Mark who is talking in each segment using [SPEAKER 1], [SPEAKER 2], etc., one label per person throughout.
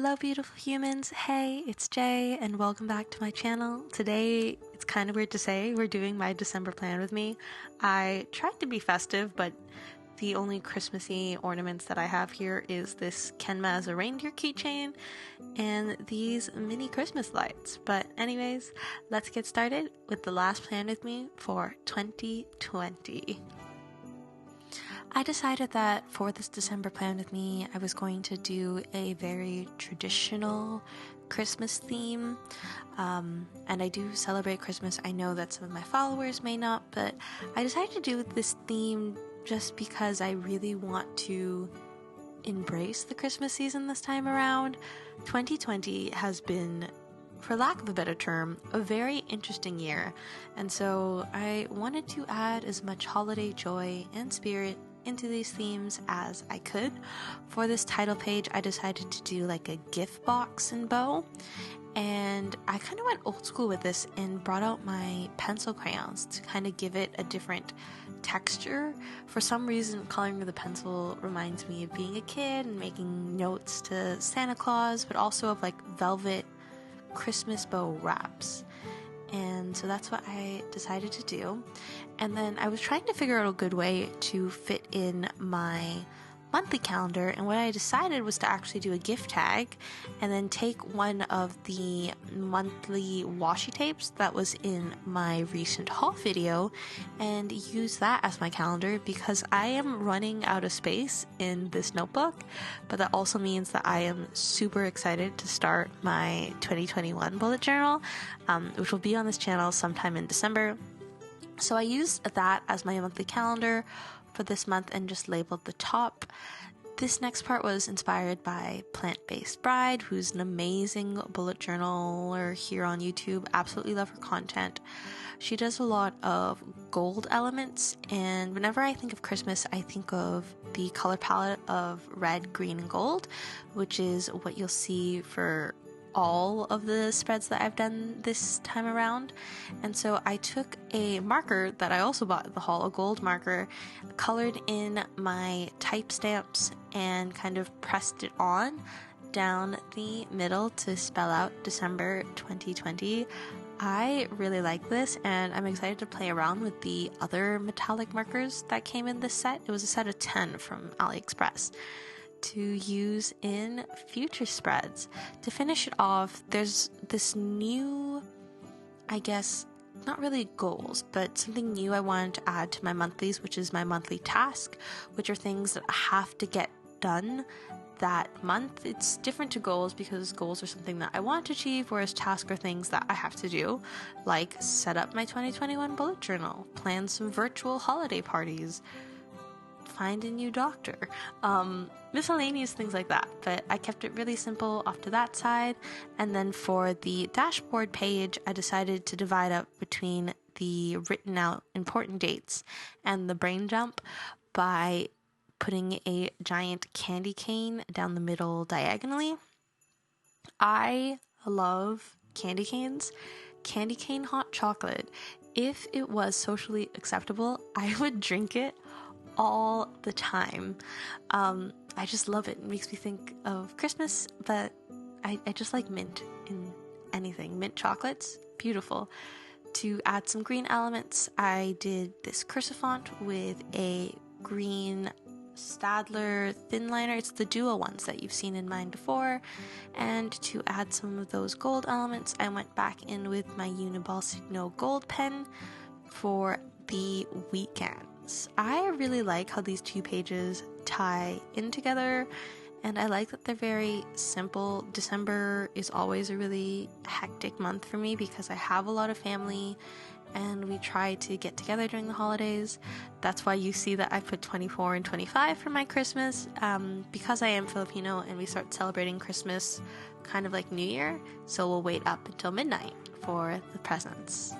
[SPEAKER 1] Hello beautiful humans, hey, it's Jay and welcome back to my channel. Today, it's kind of weird to say, we're doing my December plan with me. I tried to be festive, but the only Christmassy ornaments that I have here is this Kenma as a reindeer keychain and these mini Christmas lights. But anyways, let's get started with the last plan with me for 2020. I decided that for this December plan with me, I was going to do a very traditional Christmas theme. And I do celebrate Christmas. I know that some of my followers may not, but I decided to do this theme just because I really want to embrace the Christmas season this time around. 2020 has been, for lack of a better term, a very interesting year. And so I wanted to add as much holiday joy and spirit into these themes as I could. For this title page, I decided to do like a gift box and bow, and I kind of went old school with this and brought out my pencil crayons to kind of give it a different texture. For some reason, coloring with a pencil reminds me of being a kid and making notes to Santa Claus, but also of like velvet Christmas bow wraps. And so that's what I decided to do. And then I was trying to figure out a good way to fit in my monthly calendar, and what I decided was to actually do a gift tag and then take one of the monthly washi tapes that was in my recent haul video and use that as my calendar, because I am running out of space in this notebook. But that also means that I am super excited to start my 2021 bullet journal, which will be on this channel sometime in December. So I used that as my monthly calendar for this month and just labeled the top. This next part was inspired by Plant-Based Bride, who's an amazing bullet journaler here on YouTube. Absolutely love her content. She does a lot of gold elements, and whenever I think of Christmas, I think of the color palette of red, green, and gold, which is what you'll see for all of the spreads that I've done this time around. And so I took a marker that I also bought at the haul, a gold marker, colored in my type stamps and kind of pressed it on down the middle to spell out December 2020. I really like this, and I'm excited to play around with the other metallic markers that came in this set. It was a set of 10 from AliExpress to use in future spreads. To finish it off, there's this new, I guess, not really goals, but something new I wanted to add to my monthlies, which is my monthly task, which are things that I have to get done that month. It's different to goals because goals are something that I want to achieve, whereas tasks are things that I have to do, like set up my 2021 bullet journal, plan some virtual holiday parties, find a new doctor, miscellaneous things like that. But I kept it really simple off to that side. And then for the dashboard page, I decided to divide up between the written out important dates and the brain dump by putting a giant candy cane down the middle diagonally. I love candy canes. Candy cane hot chocolate. If it was socially acceptable, I would drink it all the time. I just love it. It makes me think of Christmas, but I just like mint in anything. Mint chocolates, beautiful. To add some green elements, I did this cursive font with a green Stadler thin liner. It's the duo ones that you've seen in mine before. And to add some of those gold elements, I went back in with my Uniball Signo gold pen for the weekends. I really like how these two pages tie in together, and I like that they're very simple. December is always a really hectic month for me because I have a lot of family and we try to get together during the holidays. That's why you see that I put 24 and 25 for my Christmas, because I am Filipino and we start celebrating Christmas kind of like New Year, so we'll wait up until midnight for the presents.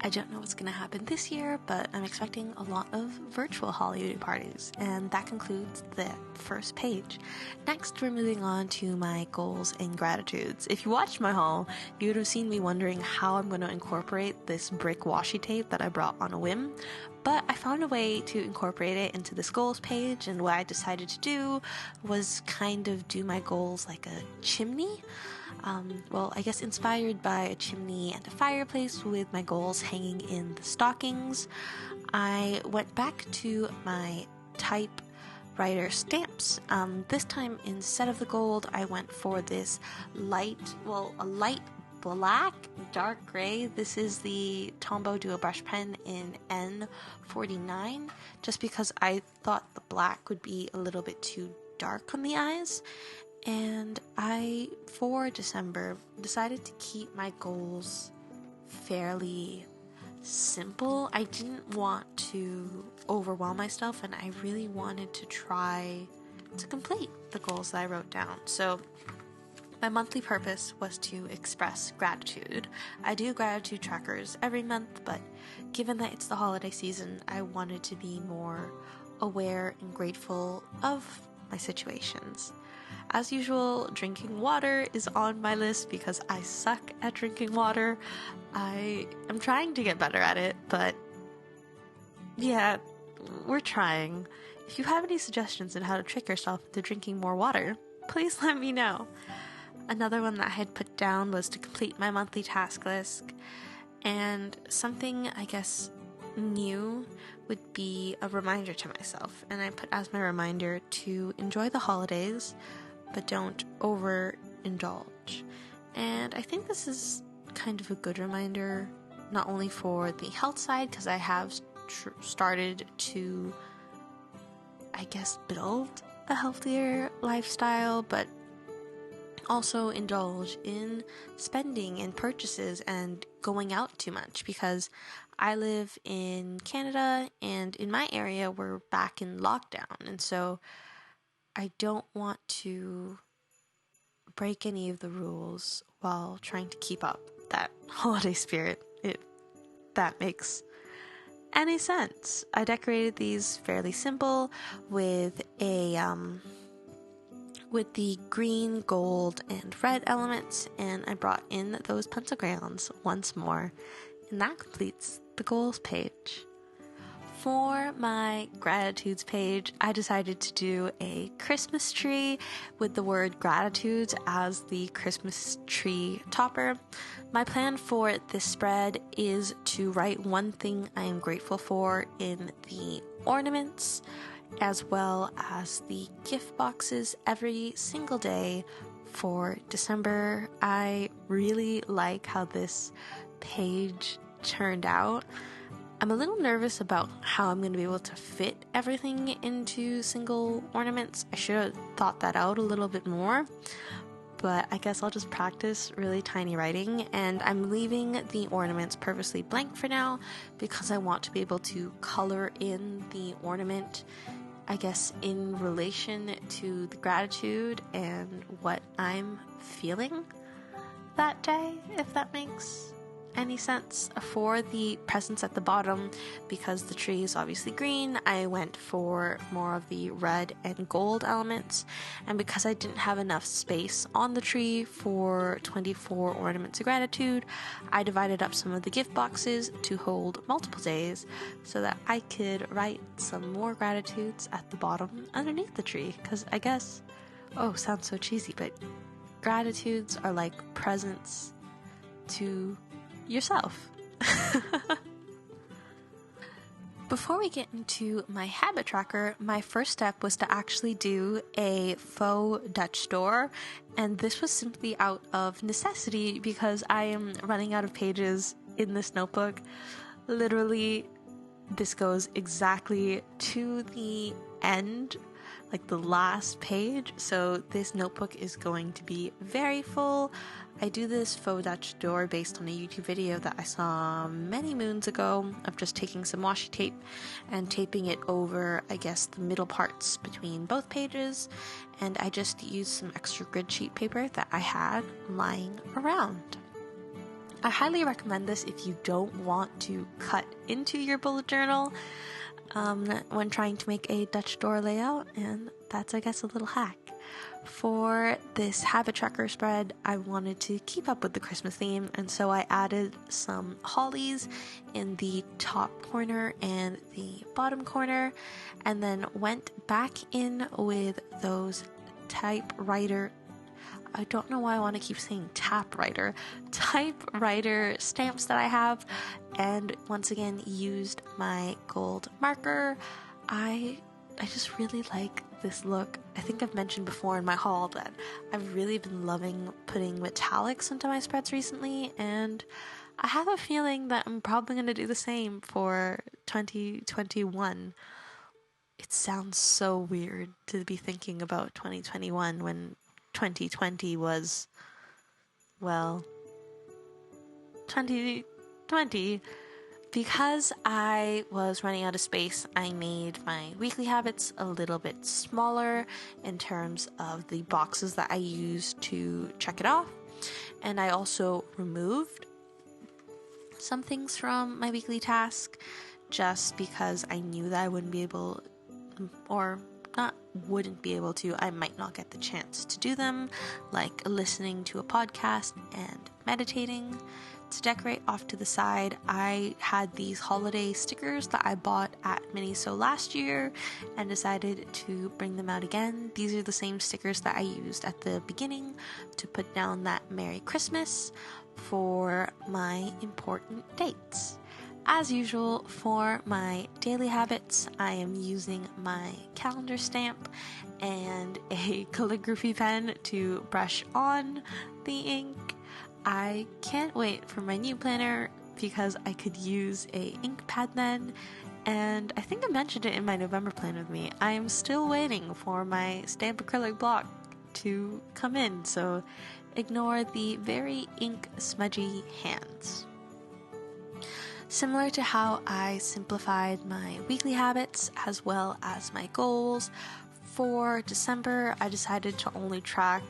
[SPEAKER 1] I don't know what's going to happen this year, but I'm expecting a lot of virtual holiday parties, and that concludes the first page. Next, we're moving on to my goals and gratitudes. If you watched my haul, you would have seen me wondering how I'm going to incorporate this brick washi tape that I brought on a whim, but I found a way to incorporate it into this goals page, and what I decided to do was kind of do my goals like a chimney. I guess inspired by a chimney and a fireplace with my goals hanging in the stockings. I went back to my typewriter stamps. This time, instead of the gold, I went for this a light black, dark gray. This is the Tombow Duo Brush Pen in N49, just because I thought the black would be a little bit too dark on the eyes. And I, for December, decided to keep my goals fairly simple. I didn't want to overwhelm myself, and I really wanted to try to complete the goals that I wrote down. So my monthly purpose was to express gratitude. I do gratitude trackers every month, but given that it's the holiday season, I wanted to be more aware and grateful of my situations. As usual, drinking water is on my list because I suck at drinking water. I am trying to get better at it, but yeah, we're trying. If you have any suggestions on how to trick yourself into drinking more water, please let me know. Another one that I had put down was to complete my monthly task list, and something I guess new would be a reminder to myself, and I put as my reminder to enjoy the holidays, but don't overindulge. And I think this is kind of a good reminder, not only for the health side, because I have started to, I guess, build a healthier lifestyle, but also indulge in spending and purchases and going out too much, because I live in Canada, and in my area we're back in lockdown, and so I don't want to break any of the rules while trying to keep up that holiday spirit, if that makes any sense. I decorated these fairly simple with with the green, gold, and red elements, and I brought in those pencil crayons once more, and that completes the goals page. For my gratitudes page, I decided to do a Christmas tree with the word gratitudes as the Christmas tree topper. My plan for this spread is to write one thing I am grateful for in the ornaments, as well as the gift boxes every single day for December. I really like how this page turned out. I'm a little nervous about how I'm going to be able to fit everything into single ornaments. I should have thought that out a little bit more, but I guess I'll just practice really tiny writing, and I'm leaving the ornaments purposely blank for now because I want to be able to color in the ornament, I guess, in relation to the gratitude and what I'm feeling that day, if that makes any sense. For the presents at the bottom, because the tree is obviously green, I went for more of the red and gold elements, and because I didn't have enough space on the tree for 24 ornaments of gratitude, I divided up some of the gift boxes to hold multiple days so that I could write some more gratitudes at the bottom underneath the tree, because I guess, sounds so cheesy, but gratitudes are like presents to yourself. Before we get into my habit tracker, my first step was to actually do a faux Dutch door, and this was simply out of necessity because I am running out of pages in this notebook. Literally, this goes exactly to the end, like the last page, so this notebook is going to be very full. I do this faux Dutch door based on a YouTube video that I saw many moons ago of just taking some washi tape and taping it over, I guess, the middle parts between both pages, and I just used some extra grid sheet paper that I had lying around. I highly recommend this if you don't want to cut into your bullet journal when trying to make a Dutch door layout, and that's, I guess, a little hack. For this habit tracker spread, I wanted to keep up with the Christmas theme, and so I added some hollies in the top corner and the bottom corner, and then went back in with those typewriter, I don't know why I want to keep saying typewriter stamps that I have, and once again used my gold marker. I just really like this look. I think I've mentioned before in my haul that I've really been loving putting metallics into my spreads recently, and I have a feeling that I'm probably going to do the same for 2021. It sounds so weird to be thinking about 2021 when 2020 was, well, 2020. Because I was running out of space, I made my weekly habits a little bit smaller in terms of the boxes that I use to check it off. And I also removed some things from my weekly task just because I knew that I wouldn't be able, or not wouldn't be able to, I might not get the chance to do them, like listening to a podcast and meditating. To decorate off to the side, I had these holiday stickers that I bought at Miniso last year and decided to bring them out again. These are the same stickers that I used at the beginning to put down that Merry Christmas for my important dates. As usual, for my daily habits, I am using my calendar stamp and a calligraphy pen to brush on the ink. I can't wait for my new planner because I could use a ink pad then, and I think I mentioned it in my November plan with me. I am still waiting for my stamp acrylic block to come in, so ignore the very ink smudgy hands. Similar to how I simplified my weekly habits as well as my goals, for December I decided to only track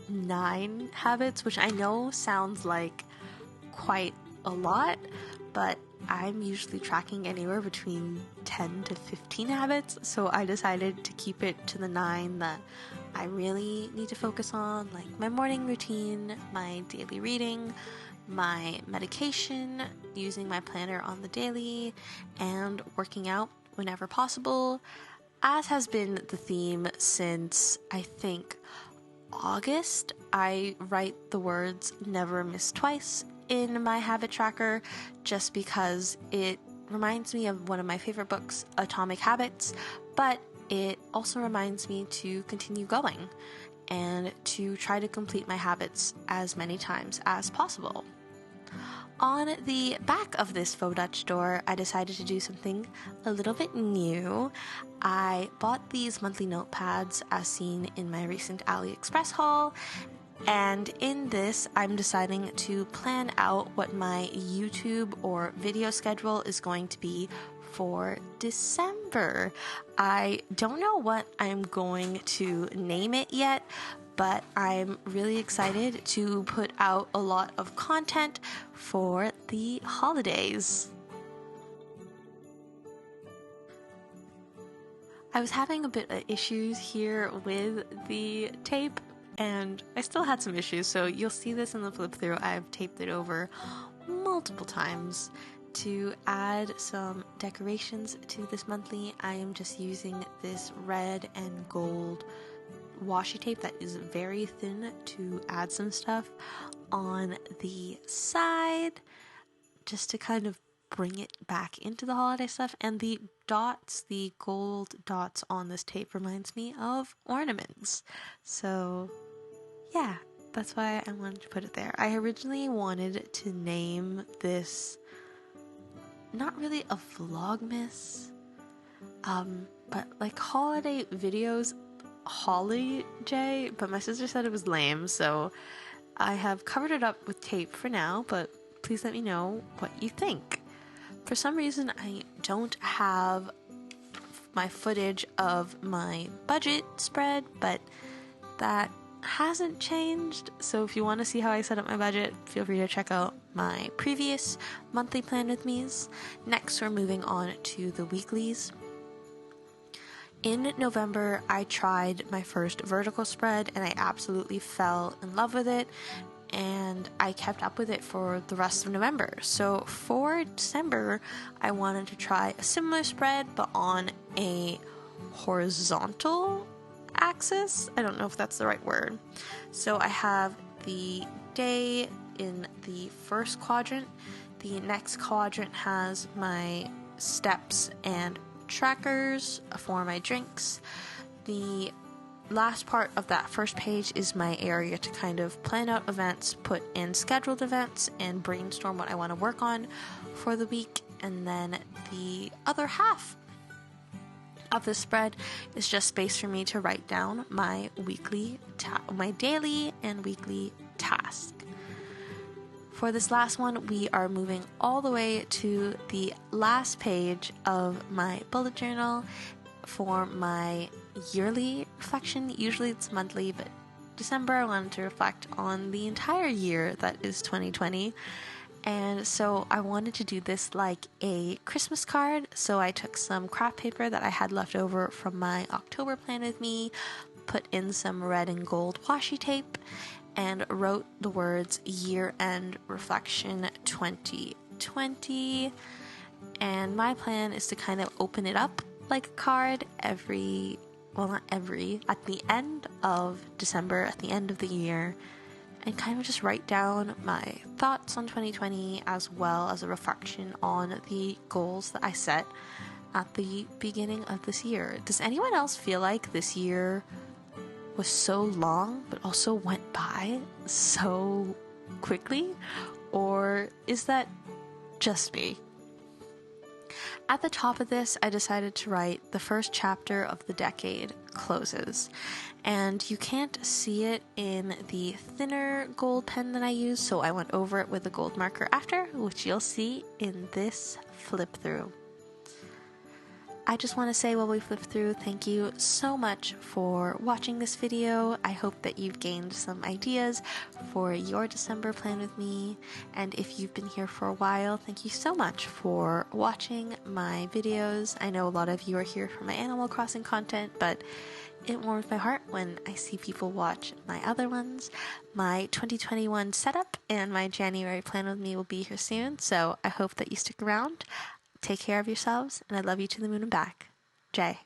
[SPEAKER 1] 9 habits, which I know sounds like quite a lot, but I'm usually tracking anywhere between 10 to 15 habits, so I decided to keep it to the 9 that I really need to focus on, like my morning routine, my daily reading, my medication, using my planner on the daily, and working out whenever possible, as has been the theme since, I think, August. I write the words "never miss twice" in my habit tracker just because it reminds me of one of my favorite books, Atomic Habits, but it also reminds me to continue going and to try to complete my habits as many times as possible. On the back of this faux Dutch door, I decided to do something a little bit new. I bought these monthly notepads as seen in my recent AliExpress haul, and in this, I'm deciding to plan out what my YouTube or video schedule is going to be for December. I don't know what I'm going to name it yet, but I'm really excited to put out a lot of content for the holidays. I was having a bit of issues here with the tape, and I still had some issues, so you'll see this in the flip through. I've taped it over multiple times. To add some decorations to this monthly, I am just using this red and gold washi tape that is very thin to add some stuff on the side just to kind of bring it back into the holiday stuff. And the dots, the gold dots on this tape reminds me of ornaments. So yeah, that's why I wanted to put it there. I originally wanted to name this not really a vlogmas, but like holiday videos, HEYITSJAI, but my sister said it was lame, so I have covered it up with tape for now, but please let me know what you think. For some reason, I don't have my footage of my budget spread, but that hasn't changed, so if you want to see how I set up my budget, feel free to check out my previous monthly plan with me's. Next, we're moving on to the weeklies. In November, I tried my first vertical spread and I absolutely fell in love with it, and I kept up with it for the rest of November. So for December, I wanted to try a similar spread but on a horizontal axis. I don't know if that's the right word. So I have the day in the first quadrant. The next quadrant has my steps and trackers for my drinks. The last part of that first page is my area to kind of plan out events, put in scheduled events, and brainstorm what I want to work on for the week. And then the other half of the spread is just space for me to write down my my daily and weekly task. For this last one, we are moving all the way to the last page of my bullet journal for my yearly reflection. Usually it's monthly, but December I wanted to reflect on the entire year that is 2020. And so I wanted to do this like a Christmas card. So I took some craft paper that I had left over from my October plan with me, put in some red and gold washi tape, and wrote the words Year End Reflection 2020. And my plan is to kind of open it up like a card at the end of December, at the end of the year, and kind of just write down my thoughts on 2020 as well as a reflection on the goals that I set at the beginning of this year. Does anyone else feel like this year was so long but also went by so quickly? Or is that just me? At the top of this, I decided to write the first chapter of the decade closes. And you can't see it in the thinner gold pen that I use, so I went over it with a gold marker after, which you'll see in this flip through. I just want to say while we flip through, thank you so much for watching this video. I hope that you've gained some ideas for your December plan with me. And if you've been here for a while, thank you so much for watching my videos. I know a lot of you are here for my Animal Crossing content, but it warms my heart when I see people watch my other ones. My 2021 setup and my January plan with me will be here soon, so I hope that you stick around. Take care of yourselves, and I love you to the moon and back. Jay.